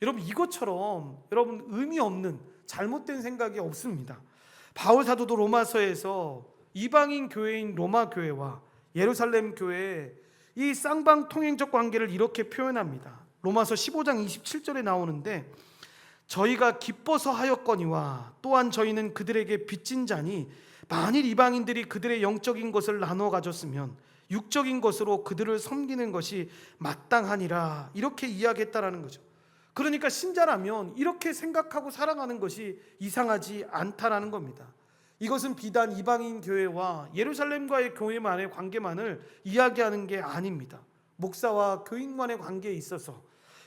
여러분 이것처럼 여러분 의미 없는 잘못된 생각이 없습니다. 바울 사도도 로마서에서 이방인 교회인 로마 교회와 예루살렘 교회의 이 쌍방통행적 관계를 이렇게 표현합니다. 로마서 15장 27절에 나오는데 저희가 기뻐서 하였거니와 또한 저희는 그들에게 빚진 자니 만일 이방인들이 그들의 영적인 것을 나눠 가졌으면 육적인 것으로 그들을 섬기는 것이 마땅하니라 이렇게 이야기했다라는 거죠. 그러니까 신자라면 이렇게 생각하고 살아가는 것이 이상하지 않다라는 겁니다. 이것은 비단 이방인 교회와 예루살렘과의 교회만의 관계만을 이야기하는 게 아닙니다. 목사와 교인간의 관계에 있어서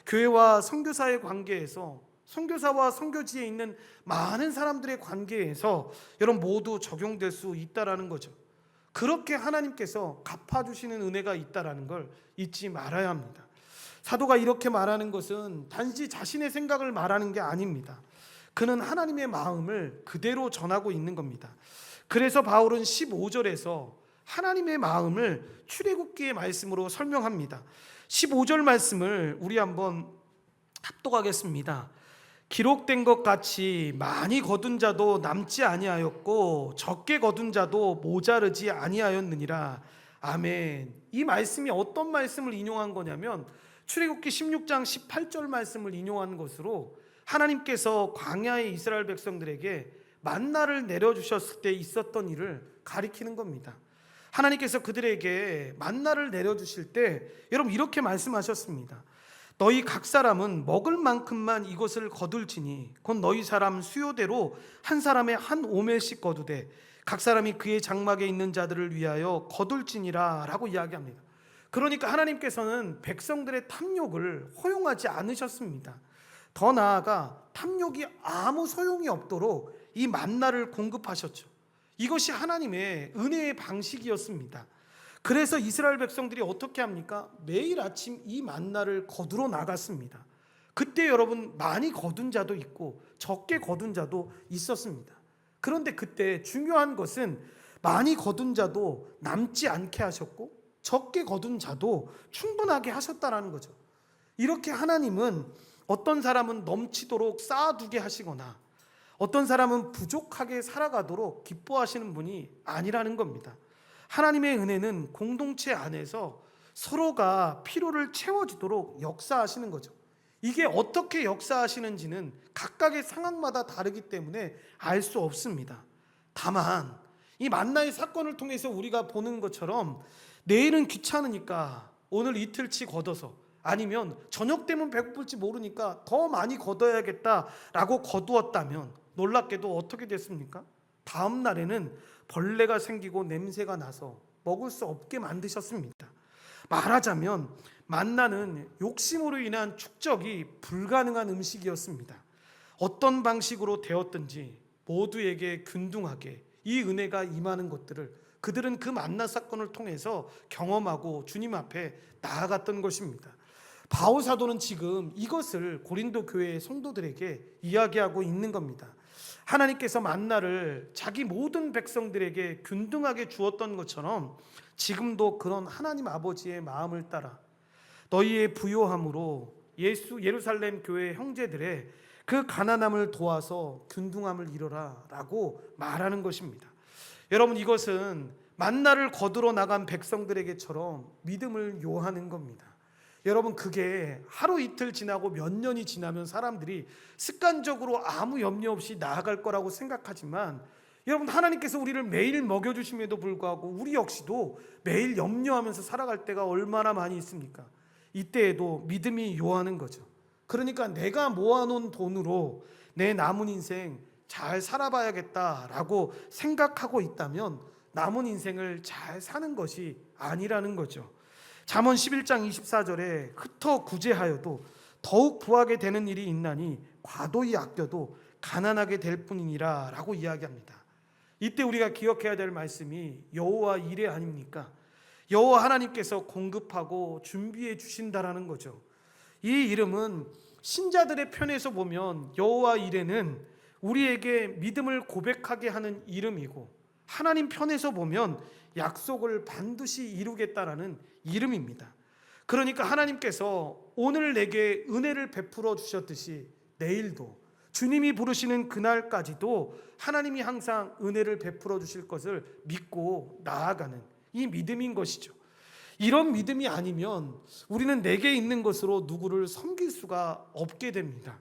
교회와 선교사의 관계에서 선교사와 선교지에 있는 많은 사람들의 관계에서 여러분 모두 적용될 수 있다라는 거죠. 그렇게 하나님께서 갚아주시는 은혜가 있다라는 걸 잊지 말아야 합니다. 사도가 이렇게 말하는 것은 단지 자신의 생각을 말하는 게 아닙니다. 그는 하나님의 마음을 그대로 전하고 있는 겁니다. 그래서 바울은 15절에서 하나님의 마음을 출애굽기의 말씀으로 설명합니다. 15절 말씀을 우리 한번 합독하겠습니다. 기록된 것 같이 많이 거둔 자도 남지 아니하였고 적게 거둔 자도 모자르지 아니하였느니라. 아멘. 이 말씀이 어떤 말씀을 인용한 거냐면 출애굽기 16장 18절 말씀을 인용한 것으로 하나님께서 광야의 이스라엘 백성들에게 만나를 내려주셨을 때 있었던 일을 가리키는 겁니다. 하나님께서 그들에게 만나를 내려주실 때 여러분 이렇게 말씀하셨습니다. 너희 각 사람은 먹을 만큼만 이것을 거둘지니 곧 너희 사람 수요대로 한 사람의 한 오멜씩 거두되 각 사람이 그의 장막에 있는 자들을 위하여 거둘지니라 라고 이야기합니다. 그러니까 하나님께서는 백성들의 탐욕을 허용하지 않으셨습니다. 더 나아가 탐욕이 아무 소용이 없도록 이 만나를 공급하셨죠. 이것이 하나님의 은혜의 방식이었습니다. 그래서 이스라엘 백성들이 어떻게 합니까? 매일 아침 이 만나를 거두러 나갔습니다. 그때 여러분 많이 거둔 자도 있고 적게 거둔 자도 있었습니다. 그런데 그때 중요한 것은 많이 거둔 자도 남지 않게 하셨고 적게 거둔 자도 충분하게 하셨다라는 거죠. 이렇게 하나님은 어떤 사람은 넘치도록 쌓아두게 하시거나 어떤 사람은 부족하게 살아가도록 기뻐하시는 분이 아니라는 겁니다. 하나님의 은혜는 공동체 안에서 서로가 필요를 채워주도록 역사하시는 거죠. 이게 어떻게 역사하시는지는 각각의 상황마다 다르기 때문에 알 수 없습니다. 다만 이 만나의 사건을 통해서 우리가 보는 것처럼 내일은 귀찮으니까 오늘 이틀치 걷어서, 아니면 저녁 되면 배고플지 모르니까 더 많이 걷어야겠다라고 거두었다면 놀랍게도 어떻게 됐습니까? 다음 날에는 벌레가 생기고 냄새가 나서 먹을 수 없게 만드셨습니다. 말하자면 만나는 욕심으로 인한 축적이 불가능한 음식이었습니다. 어떤 방식으로 되었든지 모두에게 균등하게 이 은혜가 임하는 것들을 그들은 그 만나 사건을 통해서 경험하고 주님 앞에 나아갔던 것입니다. 바울 사도는 지금 이것을 고린도 교회의 성도들에게 이야기하고 있는 겁니다. 하나님께서 만나를 자기 모든 백성들에게 균등하게 주었던 것처럼 지금도 그런 하나님 아버지의 마음을 따라 너희의 부요함으로 예루살렘 교회 형제들의 그 가난함을 도와서 균등함을 이뤄라 라고 말하는 것입니다. 여러분, 이것은 만나를 거두러 나간 백성들에게처럼 믿음을 요하는 겁니다. 여러분, 그게 하루 이틀 지나고 몇 년이 지나면 사람들이 습관적으로 아무 염려 없이 나아갈 거라고 생각하지만, 여러분, 하나님께서 우리를 매일 먹여주심에도 불구하고 우리 역시도 매일 염려하면서 살아갈 때가 얼마나 많이 있습니까? 이때에도 믿음이 요하는 거죠. 그러니까 내가 모아놓은 돈으로 내 남은 인생 잘 살아봐야겠다라고 생각하고 있다면 남은 인생을 잘 사는 것이 아니라는 거죠. 잠언 11장 24절에 흩어 구제하여도 더욱 부하게 되는 일이 있나니 과도히 아껴도 가난하게 될 뿐이니라 라고 이야기합니다. 이때 우리가 기억해야 될 말씀이 여호와 이레 아닙니까? 여호와 하나님께서 공급하고 준비해 주신다라는 거죠. 이 이름은 신자들의 편에서 보면 여호와 이레는 우리에게 믿음을 고백하게 하는 이름이고, 하나님 편에서 보면 약속을 반드시 이루겠다라는 이름입니다. 그러니까 하나님께서 오늘 내게 은혜를 베풀어 주셨듯이 내일도 주님이 부르시는 그날까지도 하나님이 항상 은혜를 베풀어 주실 것을 믿고 나아가는 이 믿음인 것이죠. 이런 믿음이 아니면 우리는 내게 있는 것으로 누구를 섬길 수가 없게 됩니다.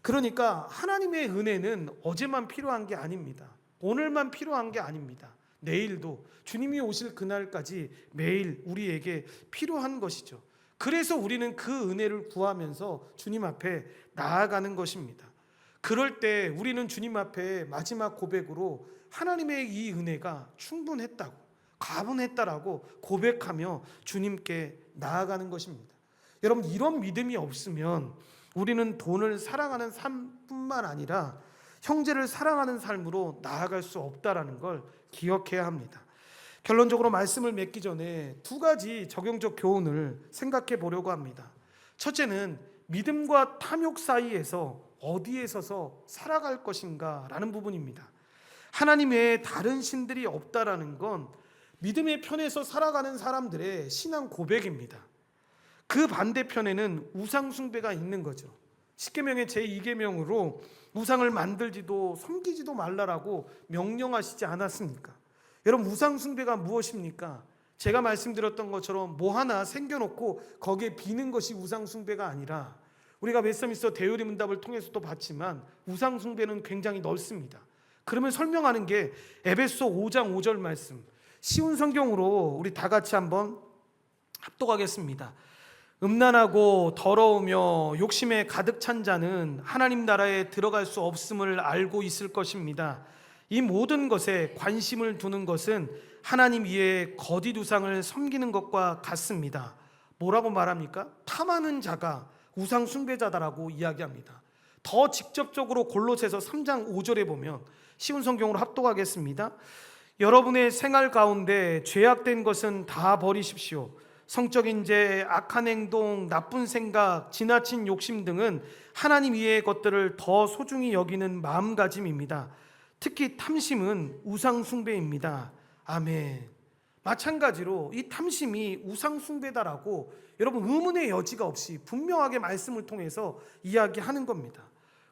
그러니까 하나님의 은혜는 어제만 필요한 게 아닙니다. 오늘만 필요한 게 아닙니다. 내일도 주님이 오실 그날까지 매일 우리에게 필요한 것이죠. 그래서 우리는 그 은혜를 구하면서 주님 앞에 나아가는 것입니다. 그럴 때 우리는 주님 앞에 마지막 고백으로 하나님의 이 은혜가 충분했다고, 가분했다라고 고백하며 주님께 나아가는 것입니다. 여러분, 이런 믿음이 없으면 우리는 돈을 사랑하는 삶뿐만 아니라 형제를 사랑하는 삶으로 나아갈 수 없다라는 걸 기억해야 합니다. 결론적으로 말씀을 맺기 전에 두 가지 적용적 교훈을 생각해 보려고 합니다. 첫째는 믿음과 탐욕 사이에서 어디에 서서 살아갈 것인가 라는 부분입니다. 하나님 외에 다른 신들이 없다라는 건 믿음의 편에서 살아가는 사람들의 신앙 고백입니다. 그 반대편에는 우상 숭배가 있는 거죠. 십계명의 제2계명으로 우상을 만들지도 섬기지도 말라라고 명령하시지 않았습니까? 여러분, 우상 숭배가 무엇입니까? 제가 말씀드렸던 것처럼 뭐 하나 생겨놓고 거기에 비는 것이 우상 숭배가 아니라, 우리가 웨스트민스터 대요리 문답을 통해서도 봤지만 우상 숭배는 굉장히 넓습니다. 그러면 설명하는 게 에베소 5장 5절 말씀, 쉬운 성경으로 우리 다 같이 한번 합독하겠습니다. 음란하고 더러우며 욕심에 가득 찬 자는 하나님 나라에 들어갈 수 없음을 알고 있을 것입니다. 이 모든 것에 관심을 두는 것은 하나님 위에 거짓 우상을 섬기는 것과 같습니다. 뭐라고 말합니까? 탐하는 자가 우상 숭배자다라고 이야기합니다. 더 직접적으로 골로새서 3장 5절에 보면, 쉬운 성경으로 합독하겠습니다. 여러분의 생활 가운데 죄악된 것은 다 버리십시오. 성적인 죄, 악한 행동, 나쁜 생각, 지나친 욕심 등은 하나님 이외의 것들을 더 소중히 여기는 마음가짐입니다. 특히 탐심은 우상 숭배입니다. 아멘. 마찬가지로 이 탐심이 우상 숭배다라고 여러분 의문의 여지가 없이 분명하게 말씀을 통해서 이야기하는 겁니다.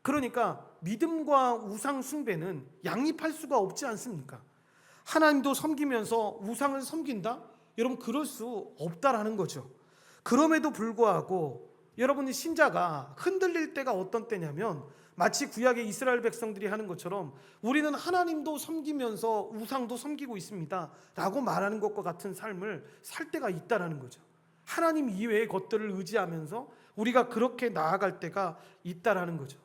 그러니까 믿음과 우상 숭배는 양립할 수가 없지 않습니까? 하나님도 섬기면서 우상을 섬긴다? 여러분, 그럴 수 없다라는 거죠. 그럼에도 불구하고 여러분이 신자가 흔들릴 때가 어떤 때냐면 마치 구약의 이스라엘 백성들이 하는 것처럼 우리는 하나님도 섬기면서 우상도 섬기고 있습니다 라고 말하는 것과 같은 삶을 살 때가 있다라는 거죠. 하나님 이외의 것들을 의지하면서 우리가 그렇게 나아갈 때가 있다라는 거죠.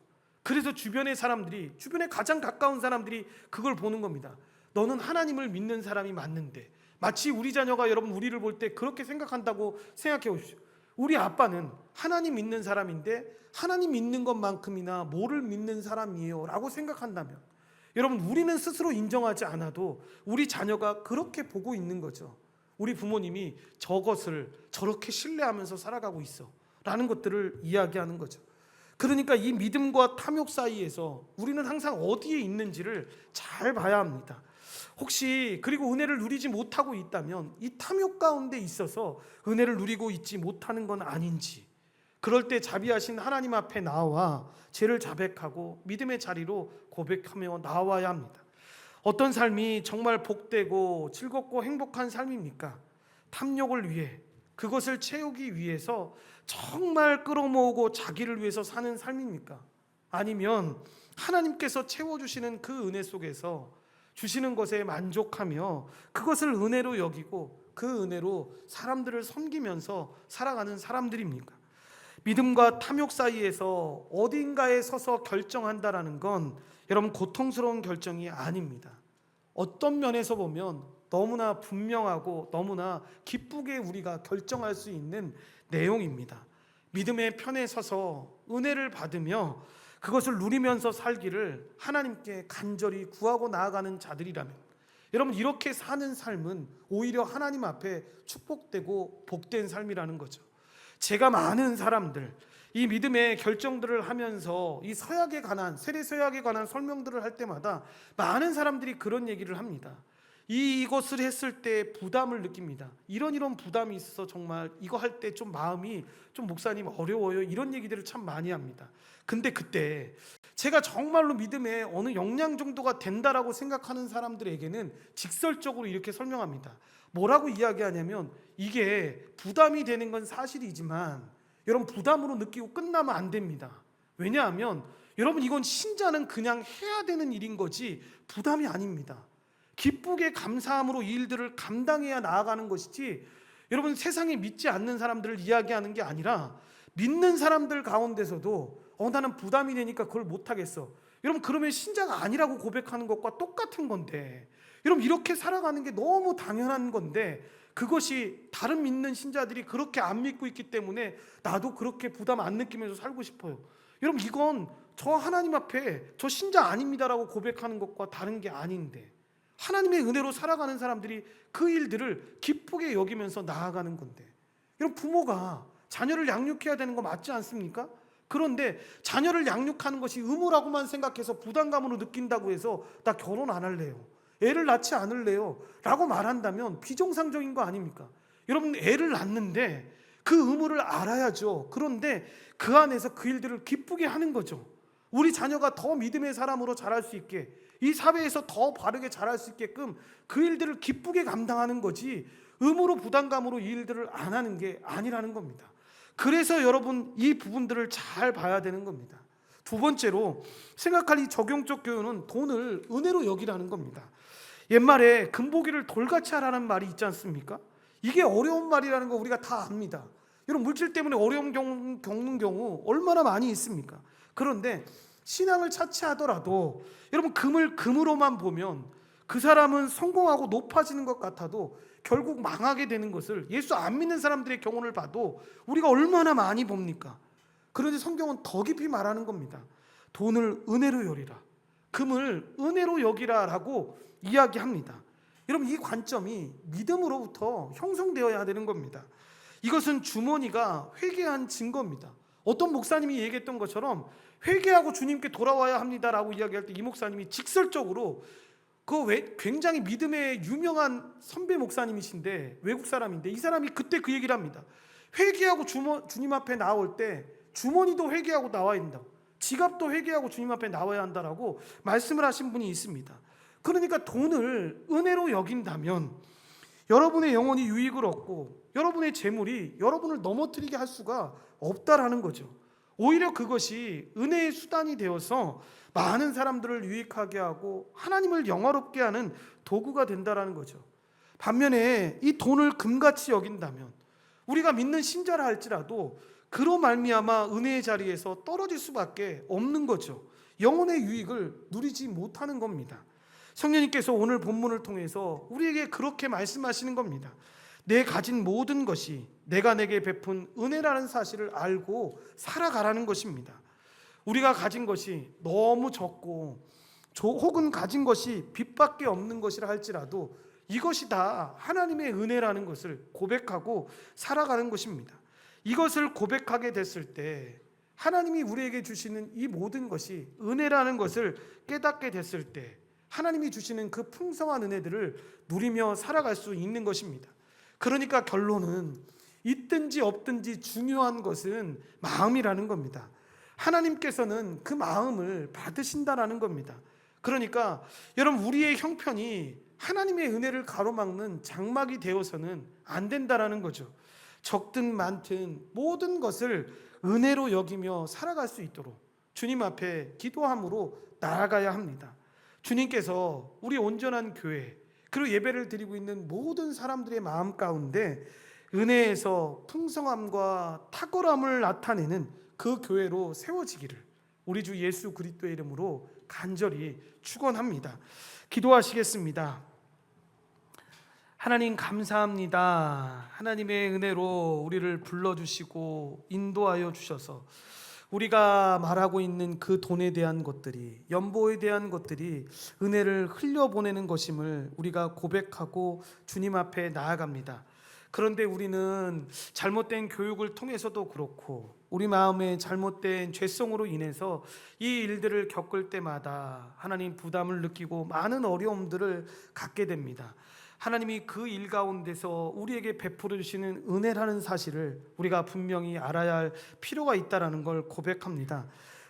그래서 주변의 사람들이, 주변에 가장 가까운 사람들이 그걸 보는 겁니다. 너는 하나님을 믿는 사람이 맞는데, 마치 우리 자녀가 여러분 우리를 볼 때 그렇게 생각한다고 생각해 보십시오. 우리 아빠는 하나님 믿는 사람인데 하나님 믿는 것만큼이나 뭐를 믿는 사람이에요 라고 생각한다면, 여러분 우리는 스스로 인정하지 않아도 우리 자녀가 그렇게 보고 있는 거죠. 우리 부모님이 저것을 저렇게 신뢰하면서 살아가고 있어 라는 것들을 이야기하는 거죠. 그러니까 이 믿음과 탐욕 사이에서 우리는 항상 어디에 있는지를 잘 봐야 합니다. 혹시 그리고 은혜를 누리지 못하고 있다면 이 탐욕 가운데 있어서 은혜를 누리고 있지 못하는 건 아닌지, 그럴 때 자비하신 하나님 앞에 나와 죄를 자백하고 믿음의 자리로 고백하며 나와야 합니다. 어떤 삶이 정말 복되고 즐겁고 행복한 삶입니까? 탐욕을 위해, 그것을 채우기 위해서 정말 끌어모으고 자기를 위해서 사는 삶입니까? 아니면 하나님께서 채워주시는 그 은혜 속에서 주시는 것에 만족하며 그것을 은혜로 여기고 그 은혜로 사람들을 섬기면서 살아가는 사람들입니까? 믿음과 탐욕 사이에서 어딘가에 서서 결정한다라는 건 여러분 고통스러운 결정이 아닙니다. 어떤 면에서 보면 너무나 분명하고 너무나 기쁘게 우리가 결정할 수 있는 내용입니다. 믿음의 편에 서서 은혜를 받으며 그것을 누리면서 살기를 하나님께 간절히 구하고 나아가는 자들이라면, 여러분 이렇게 사는 삶은 오히려 하나님 앞에 축복되고 복된 삶이라는 거죠. 제가 많은 사람들, 이 믿음의 결정들을 하면서 이 서약에 관한, 세례 서약에 관한 설명들을 할 때마다 많은 사람들이 그런 얘기를 합니다. 이것을 했을 때 부담을 느낍니다. 이런 부담이 있어서 정말 이거 할 때 좀 마음이 좀 목사님 어려워요, 이런 얘기들을 참 많이 합니다. 근데 그때 제가 정말로 믿음에 어느 역량 정도가 된다라고 생각하는 사람들에게는 직설적으로 이렇게 설명합니다. 뭐라고 이야기하냐면, 이게 부담이 되는 건 사실이지만 여러분 부담으로 느끼고 끝나면 안 됩니다. 왜냐하면 여러분 이건 신자는 그냥 해야 되는 일인 거지 부담이 아닙니다. 기쁘게 감사함으로 이 일들을 감당해야 나아가는 것이지, 여러분 세상에 믿지 않는 사람들을 이야기하는 게 아니라 믿는 사람들 가운데서도 나는 부담이 되니까 그걸 못하겠어, 여러분 그러면 신자가 아니라고 고백하는 것과 똑같은 건데, 여러분 이렇게 살아가는 게 너무 당연한 건데, 그것이 다른 믿는 신자들이 그렇게 안 믿고 있기 때문에 나도 그렇게 부담 안 느끼면서 살고 싶어요. 여러분 이건 저 하나님 앞에 저 신자 아닙니다라고 고백하는 것과 다른 게 아닌데, 하나님의 은혜로 살아가는 사람들이 그 일들을 기쁘게 여기면서 나아가는 건데, 여러분 부모가 자녀를 양육해야 되는 거 맞지 않습니까? 그런데 자녀를 양육하는 것이 의무라고만 생각해서 부담감으로 느낀다고 해서 나 결혼 안 할래요, 애를 낳지 않을래요 라고 말한다면 비정상적인 거 아닙니까? 여러분 애를 낳는데 그 의무를 알아야죠. 그런데 그 안에서 그 일들을 기쁘게 하는 거죠. 우리 자녀가 더 믿음의 사람으로 자랄 수 있게, 이 사회에서 더 바르게 자랄 수 있게끔 그 일들을 기쁘게 감당하는 거지 의무로 부담감으로 이 일들을 안 하는 게 아니라는 겁니다. 그래서 여러분 이 부분들을 잘 봐야 되는 겁니다. 두 번째로 생각할 이 적용적 교훈은 돈을 은혜로 여기라는 겁니다. 옛말에 금보기를 돌같이 하라는 말이 있지 않습니까? 이게 어려운 말이라는 거 우리가 다 압니다. 여러분 물질 때문에 어려움 겪는 경우 얼마나 많이 있습니까? 그런데 신앙을 차치하더라도 여러분 금을 금으로만 보면 그 사람은 성공하고 높아지는 것 같아도 결국 망하게 되는 것을 예수 안 믿는 사람들의 경우를 봐도 우리가 얼마나 많이 봅니까? 그런데 성경은 더 깊이 말하는 겁니다. 돈을 은혜로 여기라, 금을 은혜로 여기라 라고 이야기합니다. 여러분 이 관점이 믿음으로부터 형성되어야 되는 겁니다. 이것은 주머니가 회개한 증거입니다. 어떤 목사님이 얘기했던 것처럼 회개하고 주님께 돌아와야 합니다라고 이야기할 때 이 목사님이 직설적으로 굉장히 믿음의 유명한 선배 목사님이신데 외국 사람인데, 이 사람이 그때 그 얘기를 합니다. 회개하고 주님 앞에 나올 때 주머니도 회개하고 나와야 된다, 지갑도 회개하고 주님 앞에 나와야 한다라고 말씀을 하신 분이 있습니다. 그러니까 돈을 은혜로 여긴다면 여러분의 영혼이 유익을 얻고 여러분의 재물이 여러분을 넘어뜨리게 할 수가 없다라는 거죠. 오히려 그것이 은혜의 수단이 되어서 많은 사람들을 유익하게 하고 하나님을 영화롭게 하는 도구가 된다라는 거죠. 반면에 이 돈을 금같이 여긴다면 우리가 믿는 신자라 할지라도 그로 말미암아 은혜의 자리에서 떨어질 수밖에 없는 거죠. 영혼의 유익을 누리지 못하는 겁니다. 성령님께서 오늘 본문을 통해서 우리에게 그렇게 말씀하시는 겁니다. 내 가진 모든 것이 내가 내게 베푼 은혜라는 사실을 알고 살아가라는 것입니다. 우리가 가진 것이 너무 적고 혹은 가진 것이 빚밖에 없는 것이라 할지라도 이것이 다 하나님의 은혜라는 것을 고백하고 살아가는 것입니다. 이것을 고백하게 됐을 때 하나님이 우리에게 주시는 이 모든 것이 은혜라는 것을 깨닫게 됐을 때 하나님이 주시는 그 풍성한 은혜들을 누리며 살아갈 수 있는 것입니다. 그러니까 결론은 있든지 없든지 중요한 것은 마음이라는 겁니다. 하나님께서는 그 마음을 받으신다라는 겁니다. 그러니까 여러분, 우리의 형편이 하나님의 은혜를 가로막는 장막이 되어서는 안 된다라는 거죠. 적든 많든 모든 것을 은혜로 여기며 살아갈 수 있도록 주님 앞에 기도함으로 나아가야 합니다. 주님께서 우리 온전한 교회 그리고 예배를 드리고 있는 모든 사람들의 마음 가운데 은혜에서 풍성함과 탁월함을 나타내는 그 교회로 세워지기를 우리 주 예수 그리스도의 이름으로 간절히 축원합니다. 기도하시겠습니다. 하나님 감사합니다. 하나님의 은혜로 우리를 불러주시고 인도하여 주셔서 우리가 말하고 있는 그 돈에 대한 것들이, 연보에 대한 것들이 은혜를 흘려보내는 것임을 우리가 고백하고 주님 앞에 나아갑니다. 그런데 우리는 잘못된 교육을 통해서도 그렇고 우리 마음의 잘못된 죄성으로 인해서 이 일들을 겪을 때마다 하나님 부담을 느끼고 많은 어려움들을 갖게 됩니다. 하나님이 그 일 가운데서 우리에게 베풀어 주시는 은혜라는 사실을 우리가 분명히 알아야 할 필요가 있다는 걸 고백합니다.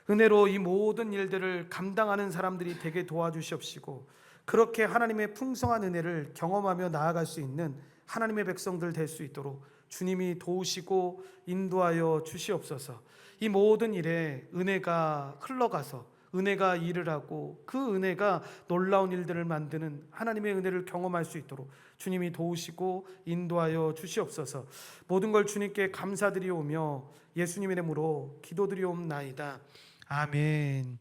은혜로 이 모든 일들을 감당하는 사람들이 되게 도와주시옵시고 그렇게 하나님의 풍성한 은혜를 경험하며 나아갈 수 있는 하나님의 백성들 될 수 있도록 주님이 도우시고 인도하여 주시옵소서. 이 모든 일에 은혜가 흘러가서 은혜가 일을 하고 그 은혜가 놀라운 일들을 만드는 하나님의 은혜를 경험할 수 있도록 주님이 도우시고 인도하여 주시옵소서. 모든 걸 주님께 감사드리오며 예수님의 이름으로 기도드리옵나이다. 아멘.